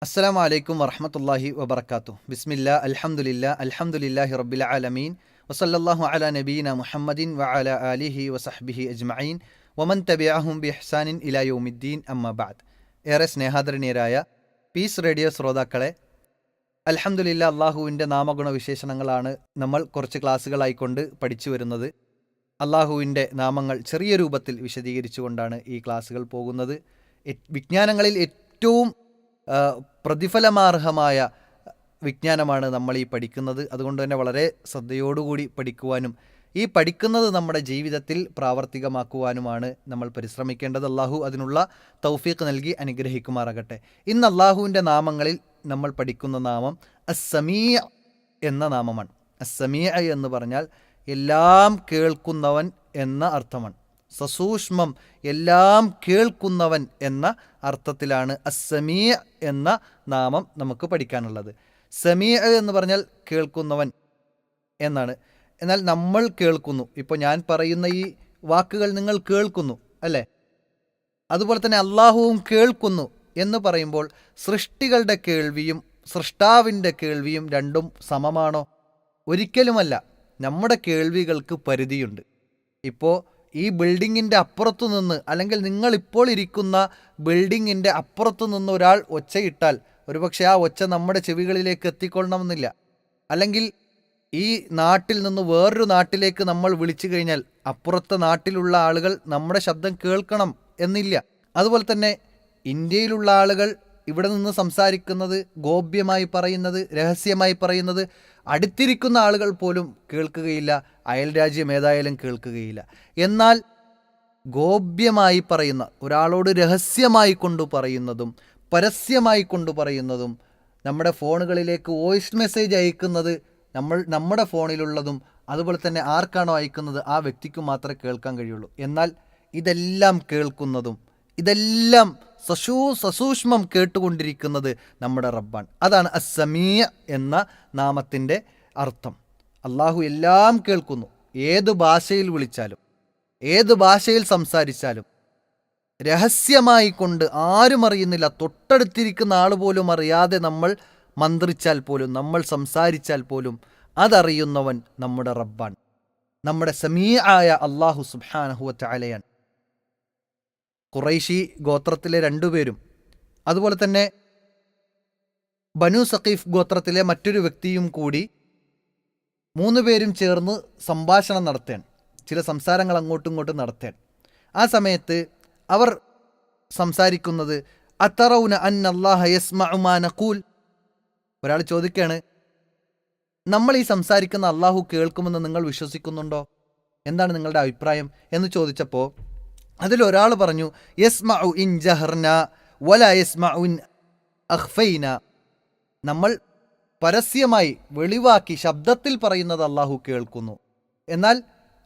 അസ്സലാമു അലൈക്കും വറഹ്മത്തുള്ളാഹി വബറകാതുഹു. ബിസ്മില്ലാ അൽഹംദുലില്ലാഹി റബ്ബിൽ ആലമീൻ വസല്ലല്ലാഹു അലാ നബീന മുഹമ്മദിൻ വഅലാ ആലിഹി വസഹ്ബിഹി അജ്മഈൻ വമൻ തബിഅഹും ബിഇഹ്സാനിൻ ഇലാ യൗമിദ്ദീൻ അമ്മാ ബഅദ്. ഏറെ സ്നേഹാദരണീയരായ പീസ് റേഡിയോ ശ്രോതാക്കളെ, അൽഹംദുലില്ലാ, അള്ളാഹുവിൻ്റെ നാമഗുണ വിശേഷണങ്ങളാണ് നമ്മൾ കുറച്ച് ക്ലാസ്സുകളായിക്കൊണ്ട് പഠിച്ചു വരുന്നത്. അള്ളാഹുവിൻ്റെ നാമങ്ങൾ ചെറിയ രൂപത്തിൽ വിശദീകരിച്ചുകൊണ്ടാണ് ഈ ക്ലാസ്സുകൾ പോകുന്നത്. വിജ്ഞാനങ്ങളിൽ ഏറ്റവും പ്രതിഫലമാർഹമായ വിജ്ഞാനമാണ് നമ്മൾ ഈ പഠിക്കുന്നത്. അതുകൊണ്ട് തന്നെ വളരെ ശ്രദ്ധയോടുകൂടി പഠിക്കുവാനും ഈ പഠിക്കുന്നത് നമ്മുടെ ജീവിതത്തിൽ പ്രാവർത്തികമാക്കുവാനുമാണ് നമ്മൾ പരിശ്രമിക്കേണ്ടത്. അള്ളാഹു അതിനുള്ള തൗഫീഖ് നൽകി അനുഗ്രഹിക്കുമാറാകട്ടെ. ഇന്ന് അള്ളാഹുവിൻ്റെ നാമങ്ങളിൽ നമ്മൾ പഠിക്കുന്ന നാമം അസ്സമീഅ എന്ന നാമമാണ്. അസ്സമീഅ എന്ന് പറഞ്ഞാൽ എല്ലാം കേൾക്കുന്നവൻ എന്ന അർത്ഥമാണ്. സസൂക്ഷ്മം, എല്ലാം കേൾക്കുന്നവൻ എന്ന അർത്ഥത്തിലാണ് അസ്സമീഅ എന്ന നാമം നമുക്ക് പഠിക്കാനുള്ളത്. സമീഅ എന്ന് പറഞ്ഞാൽ കേൾക്കുന്നവൻ എന്നാണ്. എന്നാൽ നമ്മൾ കേൾക്കുന്നു. ഇപ്പോൾ ഞാൻ പറയുന്ന ഈ വാക്കുകൾ നിങ്ങൾ കേൾക്കുന്നു അല്ലേ? അതുപോലെ തന്നെ അള്ളാഹുവും കേൾക്കുന്നു എന്ന് പറയുമ്പോൾ സൃഷ്ടികളുടെ കേൾവിയും സൃഷ്ടാവിൻ്റെ കേൾവിയും രണ്ടും സമമാണോ? ഒരിക്കലുമല്ല. നമ്മുടെ കേൾവികൾക്ക് പരിധിയുണ്ട്. ഇപ്പോൾ ഈ ബിൽഡിങ്ങിൻ്റെ അപ്പുറത്തു നിന്ന്, അല്ലെങ്കിൽ നിങ്ങളിപ്പോൾ ഇരിക്കുന്ന ബിൽഡിങ്ങിൻ്റെ അപ്പുറത്തു നിന്ന് ഒരാൾ ഒച്ചയിട്ടാൽ ഒരുപക്ഷെ ആ ഒച്ച നമ്മുടെ ചെവികളിലേക്ക് എത്തിക്കൊള്ളണമെന്നില്ല. അല്ലെങ്കിൽ ഈ നാട്ടിൽ നിന്ന് വേറൊരു നാട്ടിലേക്ക് നമ്മൾ വിളിച്ചു കഴിഞ്ഞാൽ അപ്പുറത്തെ നാട്ടിലുള്ള ആളുകൾ നമ്മുടെ ശബ്ദം കേൾക്കണം എന്നില്ല. അതുപോലെ തന്നെ ഇന്ത്യയിലുള്ള ആളുകൾ ഇവിടെ നിന്ന് സംസാരിക്കുന്നത്, ഗോപ്യമായി പറയുന്നത്, രഹസ്യമായി പറയുന്നത് അടുത്തിരിക്കുന്ന ആളുകൾ പോലും കേൾക്കുകയില്ല. അയൽ രാജ്യം ഏതായാലും കേൾക്കുകയില്ല. എന്നാൽ ഗോപ്യമായി പറയുന്ന ഒരാളോട് രഹസ്യമായി കൊണ്ടു പറയുന്നതും പരസ്യമായി കൊണ്ടു പറയുന്നതും, നമ്മുടെ ഫോണുകളിലേക്ക് വോയിസ് മെസ്സേജ് അയക്കുന്നത് നമ്മുടെ ഫോണിലുള്ളതും അതുപോലെ തന്നെ ആർക്കാണോ അയക്കുന്നത് ആ വ്യക്തിക്ക് മാത്രമേ കേൾക്കാൻ കഴിയുള്ളൂ. എന്നാൽ ഇതെല്ലാം കേൾക്കുന്നതും ഇതെല്ലാം സസൂക്ഷ്മം കേട്ടുകൊണ്ടിരിക്കുന്നത് നമ്മുടെ റബ്ബാണ്. അതാണ് അസ്സമീഅ എന്ന നാമത്തിൻ്റെ അർത്ഥം. അള്ളാഹു എല്ലാം കേൾക്കുന്നു. ഏത് ഭാഷയിൽ വിളിച്ചാലും ഏത് ഭാഷയിൽ സംസാരിച്ചാലും രഹസ്യമായി കൊണ്ട് ആരും അറിയുന്നില്ല, തൊട്ടടുത്തിരിക്കുന്ന ആൾ പോലും അറിയാതെ നമ്മൾ മന്ത്രിച്ചാൽ പോലും, നമ്മൾ സംസാരിച്ചാൽ പോലും അതറിയുന്നവൻ നമ്മുടെ റബ്ബാണ്. നമ്മുടെ സമീഅായ അള്ളാഹു സുബ്ഹാനഹു വ തആലയാണ്. ഖുറൈശി ഗോത്രത്തിലെ രണ്ടുപേരും അതുപോലെ തന്നെ ബനു സഖീഫ് ഗോത്രത്തിലെ മറ്റൊരു വ്യക്തിയും കൂടി 3 പേരും ചേർന്ന് സംഭാഷണം നടത്താൻ, ചില സംസാരങ്ങൾ അങ്ങോട്ടും ഇങ്ങോട്ടും നടത്താൻ. ആ സമയത്ത് അവർ സംസാരിക്കുന്നത് അത്തറൗന അന്നല്ലാഹ യസ്മഉ മാ നഖൂൽ. ഒരാൾ ചോദിക്കുകയാണ്, നമ്മൾ ഈ സംസാരിക്കുന്ന അള്ളാഹു കേൾക്കുമെന്ന് നിങ്ങൾ വിശ്വസിക്കുന്നുണ്ടോ? എന്താണ് നിങ്ങളുടെ അഭിപ്രായം എന്ന് ചോദിച്ചപ്പോൾ അതിലൊരാൾ പറഞ്ഞു, യസ്മഉ ഇൻ ജഹർന വലാ യസ്മഉ ഇൻ അഖ്ഫൈന. നമ്മൾ പരസ്യമായി വെളിവാക്കി ശബ്ദത്തിൽ പറയുന്നത് അള്ളാഹു കേൾക്കുന്നു, എന്നാൽ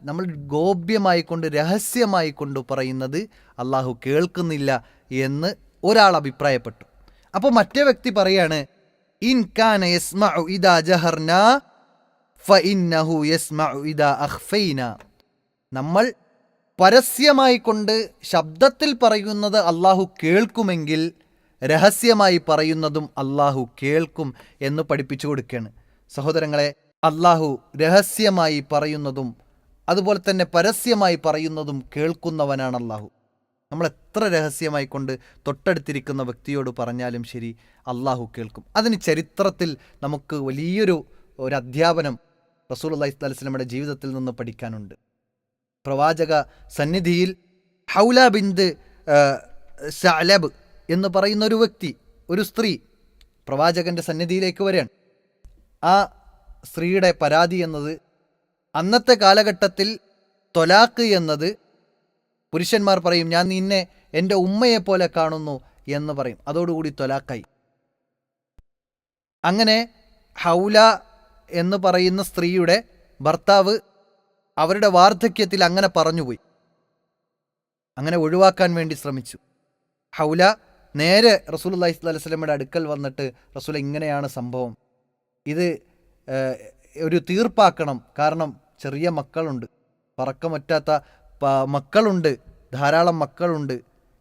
നമ്മൾ ഗോപ്യമായി കൊണ്ട് രഹസ്യമായി കൊണ്ട് പറയുന്നത് അള്ളാഹു കേൾക്കുന്നില്ല എന്ന് ഒരാൾ അഭിപ്രായപ്പെട്ടു. അപ്പോൾ മറ്റേ വ്യക്തി പറയാണ്, ഇൻ കാന യസ്മഉ ഇദാ ജഹർന ഫഇന്നഹു യസ്മഉ ഇദാ അഖ്ഫൈന. നമ്മൾ പരസ്യമായി കൊണ്ട് ശബ്ദത്തിൽ പറയുന്നത് അള്ളാഹു കേൾക്കുമെങ്കിൽ രഹസ്യമായി പറയുന്നതും അള്ളാഹു കേൾക്കും എന്ന് പഠിപ്പിച്ചു കൊടുക്കുകയാണ്. സഹോദരങ്ങളെ, അള്ളാഹു രഹസ്യമായി പറയുന്നതും അതുപോലെ തന്നെ പരസ്യമായി പറയുന്നതും കേൾക്കുന്നവനാണ് അള്ളാഹു. നമ്മൾ എത്ര രഹസ്യമായി കൊണ്ട് തൊട്ടടുത്തിരിക്കുന്ന വ്യക്തിയോട് പറഞ്ഞാലും ശരി, അള്ളാഹു കേൾക്കും. അതിന് ചരിത്രത്തിൽ നമുക്ക് വലിയൊരു അധ്യാപനം റസൂലുള്ളാഹി സ്വല്ലല്ലാഹു അലൈഹി വസല്ലമയുടെ ജീവിതത്തിൽ നിന്ന് പഠിക്കാനുണ്ട്. പ്രവാചക സന്നിധിയിൽ ഹൗല ബിന്ത് ശഅലബ് എന്ന് പറയുന്ന ഒരു വ്യക്തി, ഒരു സ്ത്രീ പ്രവാചകൻ്റെ സന്നിധിയിലേക്ക് വരികയാണ്. ആ സ്ത്രീയുടെ പരാതി എന്നത്, അന്നത്തെ കാലഘട്ടത്തിൽ ത്വലാഖ് എന്നത് പുരുഷന്മാർ പറയും, ഞാൻ നിന്നെ എൻ്റെ ഉമ്മയെപ്പോലെ കാണുന്നു എന്ന് പറയും. അതോടുകൂടി ത്വലാഖായി. അങ്ങനെ ഹൗല എന്ന് പറയുന്ന സ്ത്രീയുടെ ഭർത്താവ് അവരുടെ വാർദ്ധക്യത്തിൽ അങ്ങനെ പറഞ്ഞുപോയി. അങ്ങനെ ഒഴിവാക്കാൻ വേണ്ടി ശ്രമിച്ചു. ഹൗല നേരെ റസൂലുള്ളാഹി സ്വല്ലല്ലാഹു അലൈഹി വസല്ലമയുടെ അടുക്കൽ വന്നിട്ട്, റസൂൽ, ഇങ്ങനെയാണ് സംഭവം, ഇത് ഒരു തീർപ്പാക്കണം. കാരണം ചെറിയ മക്കളുണ്ട്, പറക്കമറ്റാത്ത മക്കളുണ്ട്, ധാരാളം മക്കളുണ്ട്.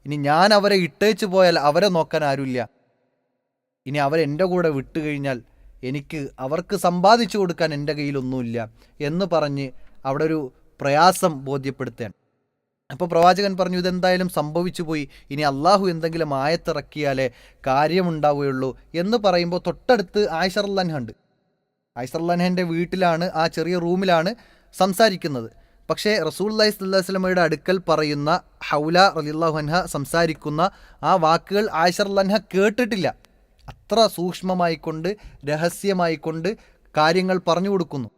ഇനി ഞാൻ അവരെ ഇട്ടേച്ചു പോയാൽ അവരെ നോക്കാൻ ആരുമില്ല. ഇനി അവരെൻ്റെ കൂടെ വിട്ടുകഴിഞ്ഞാൽ എനിക്ക് അവർക്ക് സമ്പാദിച്ചു കൊടുക്കാൻ എൻ്റെ കയ്യിലൊന്നുമില്ല എന്ന് പറഞ്ഞ് അവിടെ ഒരു പ്രയാസം ബോധ്യപ്പെടുത്തുകയാണ്. അപ്പോൾ പ്രവാചകൻ പറഞ്ഞു, ഇതെന്തായാലും സംഭവിച്ചു പോയി, ഇനി അള്ളാഹു എന്തെങ്കിലും ആയത്തിറക്കിയാലേ കാര്യമുണ്ടാവുകയുള്ളൂ എന്ന് പറയുമ്പോൾ തൊട്ടടുത്ത് ആയിഷ റളിയല്ലാഹു അൻഹ ഉണ്ട്. ആയിഷ റളിയല്ലാഹു അൻഹയുടെ വീട്ടിലാണ്, ആ ചെറിയ റൂമിലാണ് സംസാരിക്കുന്നത്. പക്ഷേ റസൂലുള്ളാഹി സ്വല്ലല്ലാഹു അലൈഹി വസല്ലമയുടെ അടുക്കൽ പറയുന്ന ഹൗല റളിയല്ലാഹു അൻഹ സംസാരിക്കുന്ന ആ വാക്കുകൾ ആയിഷ റളിയല്ലാഹു അൻഹ കേട്ടിട്ടില്ല. അത്ര സൂക്ഷ്മമായിക്കൊണ്ട് രഹസ്യമായിക്കൊണ്ട് കാര്യങ്ങൾ പറഞ്ഞു കൊടുക്കുന്നു.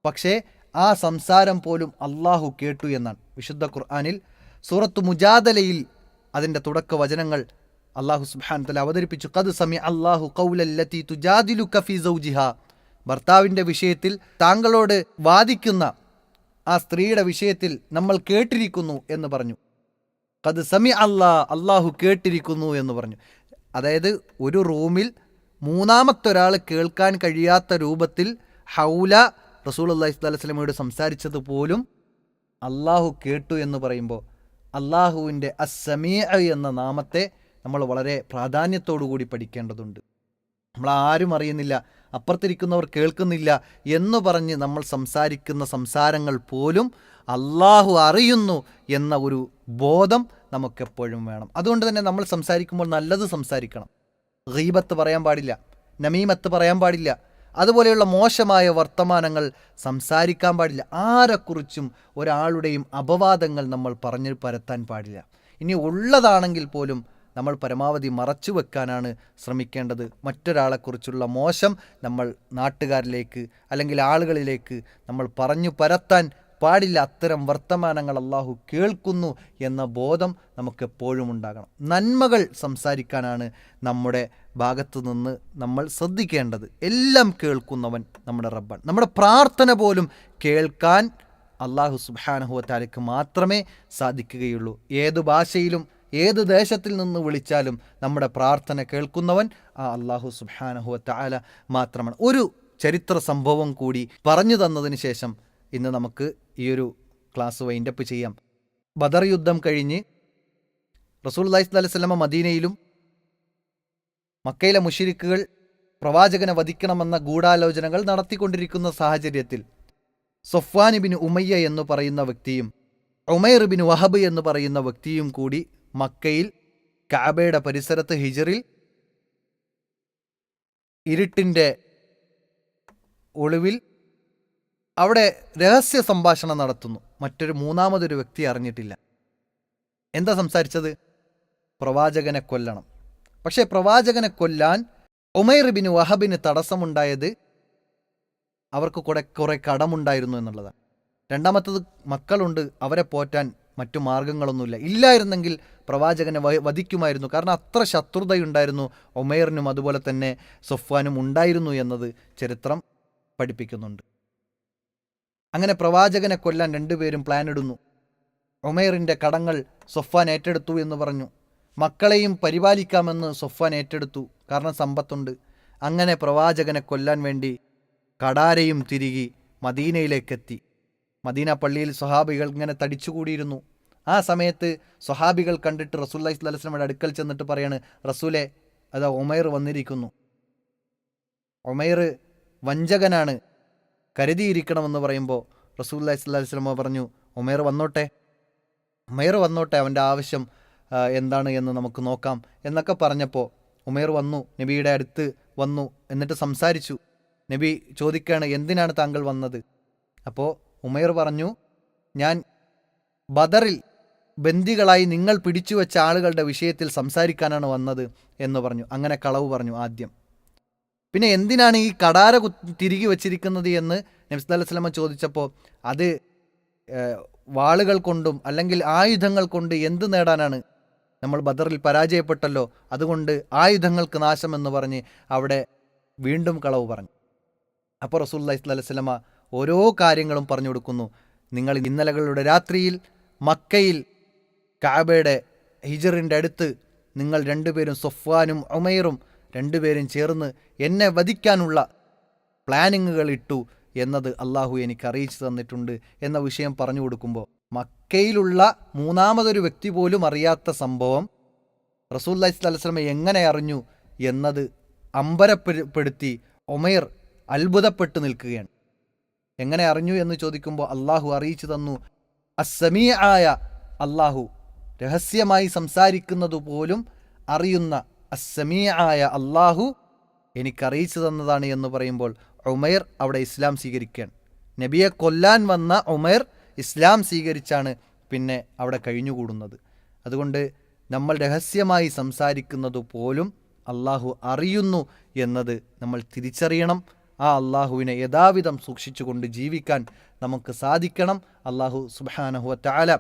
പക്ഷേ ആ സംസാരം പോലും അള്ളാഹു കേട്ടു എന്നാണ് വിശുദ്ധ ഖുർആനിൽ സൂറത്തു മുജാദലയിൽ അതിൻ്റെ തുടക്ക വചനങ്ങൾ അള്ളാഹു സുബ്ഹാനഹു വ തആല അവതരിപ്പിച്ചു. ഖദ് സമി അല്ലാഹു ഖൗലല്ലതി തുജാദിലുക ഫീ സൗജിഹാ, ഭർത്താവിൻ്റെ വിഷയത്തിൽ താങ്കളോട് വാദിക്കുന്ന ആ സ്ത്രീയുടെ വിഷയത്തിൽ നമ്മൾ കേട്ടിരിക്കുന്നു എന്ന് പറഞ്ഞു. ഖദ് സമി അല്ലാഹു കേട്ടിരിക്കുന്നു എന്ന് പറഞ്ഞു. അതായത് ഒരു റൂമിൽ മൂന്നാമത്തൊരാൾ കേൾക്കാൻ കഴിയാത്ത രൂപത്തിൽ ഹൗല റസൂലുള്ളാഹി സ്വല്ലല്ലാഹു അലൈഹി വസല്ലമയോട് സംസാരിച്ചത് പോലും അള്ളാഹു കേട്ടു എന്ന് പറയുമ്പോൾ അള്ളാഹുവിൻ്റെ അസ്സമീഅ എന്ന നാമത്തെ നമ്മൾ വളരെ പ്രാധാന്യത്തോടു കൂടി പഠിക്കേണ്ടതുണ്ട്. നമ്മളാരും അറിയുന്നില്ല, അപ്പുറത്തിരിക്കുന്നവർ കേൾക്കുന്നില്ല എന്ന് പറഞ്ഞ് നമ്മൾ സംസാരിക്കുന്ന സംസാരങ്ങൾ പോലും അള്ളാഹു അറിയുന്നു എന്ന ഒരു ബോധം നമുക്കെപ്പോഴും വേണം. അതുകൊണ്ട് തന്നെ നമ്മൾ സംസാരിക്കുമ്പോൾ നല്ലത് സംസാരിക്കണം. ഗീബത്ത് പറയാൻ പാടില്ല, നമീമത്ത് പറയാൻ പാടില്ല, അതുപോലെയുള്ള മോശമായ വർത്തമാനങ്ങൾ സംസാരിക്കാൻ പാടില്ല. ആരെക്കുറിച്ചും ഒരാളുടെയും അപവാദങ്ങൾ നമ്മൾ പറഞ്ഞു പരത്താൻ പാടില്ല. ഇനി ഉള്ളതാണെങ്കിൽ പോലും നമ്മൾ പരമാവധി മറച്ചു വെക്കാനാണ് ശ്രമിക്കേണ്ടത്. മറ്റൊരാളെക്കുറിച്ചുള്ള മോശം നമ്മൾ നാട്ടുകാരിലേക്ക് അല്ലെങ്കിൽ ആളുകളിലേക്ക് നമ്മൾ പറഞ്ഞു പരത്താൻ പാടില്ല. അത്തരം വർത്തമാനങ്ങൾ അള്ളാഹു കേൾക്കുന്നു എന്ന ബോധം നമുക്കെപ്പോഴും ഉണ്ടാകണം. നന്മകൾ സംസാരിക്കാനാണ് നമ്മുടെ ഭാഗത്തു നിന്ന് നമ്മൾ ശ്രദ്ധിക്കേണ്ടത്. എല്ലാം കേൾക്കുന്നവൻ നമ്മുടെ റബ്ബാണ്. നമ്മുടെ പ്രാർത്ഥന പോലും കേൾക്കാൻ അള്ളാഹു സുബ്ഹാനഹു വ തആലയ്ക്ക് മാത്രമേ സാധിക്കുകയുള്ളൂ. ഏത് ഭാഷയിലും ഏത് ദേശത്തിൽ നിന്ന് വിളിച്ചാലും നമ്മുടെ പ്രാർത്ഥന കേൾക്കുന്നവൻ ആ അള്ളാഹു സുബ്ഹാനഹു വ തആല മാത്രമാണ്. ഒരു ചരിത്ര സംഭവം കൂടി പറഞ്ഞു തന്നതിന് ശേഷം ഇന്ന് നമുക്ക് ഈ ഒരു ക്ലാസ് വൈൻഡപ്പ് ചെയ്യാം. ബദർ യുദ്ധം കഴിഞ്ഞ് റസൂലുള്ളാഹി സ്വല്ലല്ലാഹു അലൈഹി വസല്ലമ മദീനയിലും മക്കയിലെ മുശ്രിക്കുകൾ പ്രവാചകനെ വധിക്കണമെന്ന ഗൂഢാലോചനകൾ നടത്തിക്കൊണ്ടിരിക്കുന്ന സാഹചര്യത്തിൽ സഫ്വാൻ ഇബ്നു ഉമയ്യ എന്ന് പറയുന്ന വ്യക്തിയും ഉമൈർ ഇബ്നു വഹബ് എന്ന് പറയുന്ന വ്യക്തിയും കൂടി മക്കയിൽ കഅബയുടെ പരിസരത്ത് ഹിജ്റിൽ ഇരുട്ടിൻ്റെ ഒളിവിൽ അവിടെ രഹസ്യ സംഭാഷണം നടത്തുന്നു. മൂന്നാമതൊരു വ്യക്തി അറിഞ്ഞിട്ടില്ല. എന്താ സംസാരിച്ചത്? പ്രവാചകനെ കൊല്ലണം. പക്ഷേ പ്രവാചകനെ കൊല്ലാൻ ഉമൈർ ഇബ്നു വഹബിന് തടസ്സമുണ്ടായത് അവർക്ക് കുറെ കടമുണ്ടായിരുന്നു എന്നുള്ളതാണ്. രണ്ടാമത്തത് മക്കളുണ്ട്, അവരെ പോറ്റാൻ മറ്റു മാർഗങ്ങളൊന്നുമില്ല. ഇല്ലായിരുന്നെങ്കിൽ പ്രവാചകനെ വധിക്കുമായിരുന്നു. കാരണം അത്ര ശത്രുതയുണ്ടായിരുന്നു ഉമൈറിനും അതുപോലെ തന്നെ സഫ്വാനും ഉണ്ടായിരുന്നു എന്നത് ചരിത്രം പഠിപ്പിക്കുന്നുണ്ട്. അങ്ങനെ പ്രവാചകനെ കൊല്ലാൻ രണ്ടുപേരും പ്ലാൻ ഇടുന്നു. ഉമൈറിൻ്റെ കടങ്ങൾ സഫ്വാൻ ഏറ്റെടുത്തു എന്ന് പറഞ്ഞു. മക്കളെയും പരിപാലിക്കാമെന്ന് സഫ്വാൻ ഏറ്റെടുത്തു, കാരണം സമ്പത്തുണ്ട്. അങ്ങനെ പ്രവാചകനെ കൊല്ലാൻ വേണ്ടി കടാരയും തിരികി മദീനയിലേക്കെത്തി. മദീന പള്ളിയിൽ സ്വഹാബികൾ ഇങ്ങനെ തടിച്ചുകൂടിയിരുന്നു. ആ സമയത്ത് സ്വഹാബികൾ കണ്ടിട്ട് റസൂലുള്ളാഹി സ്വല്ലല്ലാഹു അലൈഹി വസല്ലമയുടെ അടുക്കൽ ചെന്നിട്ട് പറയാണ്, റസൂലെ, അതാ ഉമൈർ വന്നിരിക്കുന്നു. ഉമൈർ വഞ്ചകനാണ്, കരുതിയിരിക്കണമെന്ന് പറയുമ്പോൾ റസൂലുള്ളാഹി സ്വല്ലല്ലാഹു അലൈഹി വസല്ലമ പറഞ്ഞു, ഉമൈർ വന്നോട്ടെ, അവൻ്റെ ആവശ്യം എന്താണ് എന്ന് നമുക്ക് നോക്കാം എന്നൊക്കെ പറഞ്ഞപ്പോൾ ഉമൈർ വന്നു, നബിയുടെ അടുത്ത് വന്നു. എന്നിട്ട് സംസാരിച്ചു. നബി ചോദിക്കുകയാണ്, എന്തിനാണ് താങ്കൾ വന്നത്? അപ്പോൾ ഉമൈർ പറഞ്ഞു, ഞാൻ ബദറിൽ ബന്ദികളായി നിങ്ങൾ പിടിച്ചു വെച്ച ആളുകളുടെ വിഷയത്തിൽ സംസാരിക്കാനാണ് വന്നത് എന്ന് പറഞ്ഞു. അങ്ങനെ കളവ് പറഞ്ഞു ആദ്യം. പിന്നെ എന്തിനാണ് ഈ കടാര തിരികെ വച്ചിരിക്കുന്നത് എന്ന് നബി സല്ലല്ലാഹു അലൈഹി വസല്ലം ചോദിച്ചപ്പോൾ അത് വാളുകൾ കൊണ്ടും അല്ലെങ്കിൽ ആയുധങ്ങൾ കൊണ്ട് എന്ത് നേടാനാണ്? നമ്മൾ ബദറിൽ പരാജയപ്പെട്ടല്ലോ, അതുകൊണ്ട് ആയുധങ്ങൾക്ക് നാശമെന്ന് പറഞ്ഞ് അവിടെ വീണ്ടും കളവ് പറഞ്ഞു. അപ്പോൾ റസൂലുള്ളാഹി സ്വല്ലല്ലാഹു അലൈഹി വസല്ലം ഓരോ കാര്യങ്ങളും പറഞ്ഞു കൊടുക്കുന്നു. നിങ്ങൾ ഇന്നലകളുടെ രാത്രിയിൽ മക്കയിൽ കഅബയുടെ ഹിജ്റിൻ്റെ അടുത്ത് നിങ്ങൾ രണ്ടുപേരും സഫ്വാനും ഉമൈറും രണ്ടുപേരും ചേർന്ന് എന്നെ വധിക്കാനുള്ള പ്ലാനിങ്ങുകൾ ഇട്ടു എന്നത് അള്ളാഹു എനിക്ക് അറിയിച്ചു തന്നിട്ടുണ്ട് എന്ന വിഷയം പറഞ്ഞു കൊടുക്കുമ്പോൾ മക്കയിലുള്ള മൂന്നാമതൊരു വ്യക്തി പോലും അറിയാത്ത സംഭവം റസൂലുള്ളാഹി സ്വല്ലല്ലാഹു അലൈഹി വസല്ലം എങ്ങനെ അറിഞ്ഞു എന്നത് അമ്പരപ്പെടുത്തി ഉമൈർ അത്ഭുതപ്പെട്ടു നിൽക്കുകയാണ്. എങ്ങനെ അറിഞ്ഞു എന്ന് ചോദിക്കുമ്പോൾ അള്ളാഹു അറിയിച്ചു തന്നു. അസ്സമീ ആയ അള്ളാഹു, രഹസ്യമായി സംസാരിക്കുന്നത് പോലും അറിയുന്ന അസ്സമീ ആയ അള്ളാഹു എനിക്കറിയിച്ചു തന്നതാണ് എന്ന് പറയുമ്പോൾ ഉമൈർ അവിടെ ഇസ്ലാം സ്വീകരിക്കുകയാണ്. നബിയെ കൊല്ലാൻ വന്ന ഉമൈർ ഇസ്ലാം സ്വീകരിച്ചാണ് പിന്നെ അവിടെ കഴിഞ്ഞുകൂടുന്നത്. അതുകൊണ്ട് നമ്മൾ രഹസ്യമായി സംസാരിക്കുന്നത് പോലും അള്ളാഹു അറിയുന്നു എന്നത് നമ്മൾ തിരിച്ചറിയണം. ആ അള്ളാഹുവിനെ യഥാവിധം സൂക്ഷിച്ചുകൊണ്ട് ജീവിക്കാൻ നമുക്ക് സാധിക്കണം. അള്ളാഹു സുബ്ഹാനഹു വ തആല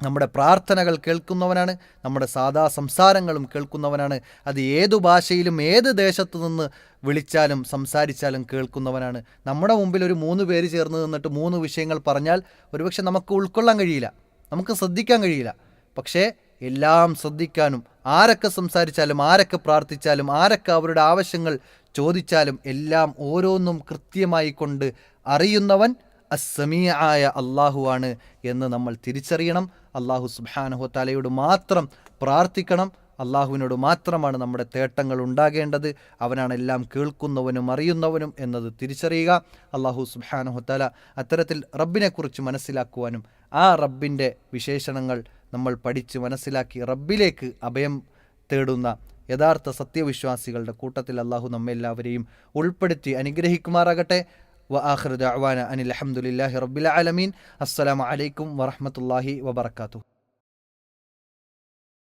നമ്മുടെ പ്രാർത്ഥനകൾ കേൾക്കുന്നവനാണ്, നമ്മുടെ സാധാ സംസാരങ്ങളും കേൾക്കുന്നവനാണ്. അത് ഏതു ഭാഷയിലും ഏത് ദേശത്തു നിന്ന് വിളിച്ചാലും സംസാരിച്ചാലും കേൾക്കുന്നവനാണ്. നമ്മുടെ മുമ്പിൽ ഒരു 3 പേര് ചേർന്ന് നിന്നിട്ട് 3 വിഷയങ്ങൾ പറഞ്ഞാൽ ഒരുപക്ഷെ നമുക്ക് ഉൾക്കൊള്ളാൻ കഴിയില്ല, നമുക്ക് ശ്രദ്ധിക്കാൻ കഴിയില്ല. പക്ഷേ എല്ലാം ശ്രദ്ധിക്കാനും, ആരൊക്കെ സംസാരിച്ചാലും ആരൊക്കെ പ്രാർത്ഥിച്ചാലും ആരൊക്കെ അവരുടെ ആവശ്യങ്ങൾ ചോദിച്ചാലും എല്ലാം ഓരോന്നും കൃത്യമായി കൊണ്ട് അറിയുന്നവൻ അസ്സമീ ആയ അള്ളാഹുവാണ് എന്ന് നമ്മൾ തിരിച്ചറിയണം. അള്ളാഹു സുബ്ഹാനഹു വ തആലയോട് മാത്രം പ്രാർത്ഥിക്കണം. അള്ളാഹുവിനോട് മാത്രമാണ് നമ്മുടെ തേട്ടങ്ങൾ ഉണ്ടാകേണ്ടത്. അവനാണ് എല്ലാം കേൾക്കുന്നവനും അറിയുന്നവനും എന്നത് തിരിച്ചറിയുക. അള്ളാഹു സുബ്ഹാനഹു വ തആല അത്തരത്തിൽ റബ്ബിനെക്കുറിച്ച് മനസ്സിലാക്കുവാനും ആ റബ്ബിൻ്റെ വിശേഷണങ്ങൾ നമ്മൾ പഠിച്ച് മനസ്സിലാക്കി റബ്ബിലേക്ക് അഭയം തേടുന്ന യഥാർത്ഥ സത്യവിശ്വാസികളുടെ കൂട്ടത്തിൽ അള്ളാഹു നമ്മെല്ലാവരെയും ഉൾപ്പെടുത്തി അനുഗ്രഹിക്കുമാറാകട്ടെ. وآخر دعوانا أن الحمد لله رب العالمين. السلام عليكم ورحمة الله وبركاته.